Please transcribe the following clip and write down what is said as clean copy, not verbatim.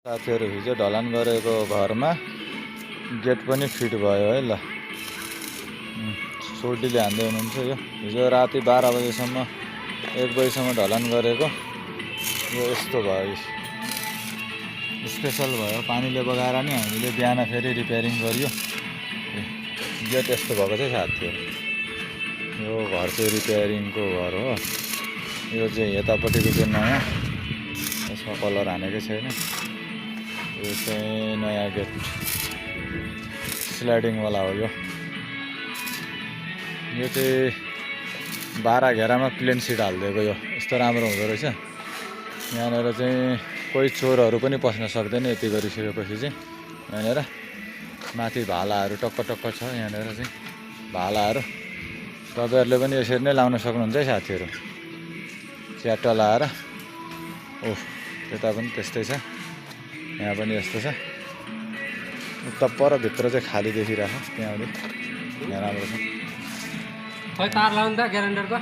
साथीहरु हिजो ढलान गरेको घरमा गेट पनि फिट भयो है ल। सोल्टीले हान्दै हुनुहुन्छ। यो हिजो राति 12 बजेसम्म 1 बजेसम्म ढलान गरेको यो यस्तो भयो। स्पेशल भयो, पानीले बगाएर नि हामीले बिहान फेरि रिपेयरिङ गरियो। गेट यस्तो भएको चाहिँ साथीहरु, यो घर चाहिँ रिपेयरिङको घर हो। यो चाहिँ यतापट्टिको चाहिँ नयाँ, यसमा कलर हानेकै छैन। यो चाहिँ नयाँ गेट स्लाइडिङ वाला हो। यो चाहिँ 12 घेरामा प्लेन सिट हालिदिएको। यो यस्तो राम्रो हुँदो रहेछ। यहाँनिर चाहिँ कोही चोरहरू पनि पस्न सक्दैन। यति गरिसकेपछि चाहिँ यहाँनिर माथि भालाहरू टक्क टक्क छ। यहाँनिर चाहिँ भालाहरू तपाईहरुले पनि यसरी नै लाउन सक्नुहुन्छ है साथीहरु। च्याट्ट लाएर त्यता पनि त्यस्तै छ, यहाँ पनि यस्तो छ। उता पर भित्र चाहिँ खाली देखिरहेको, त्यहाँ पनि यहाँ राम्रो छ। खै तार लाउनु त ग्यारेन्टरको।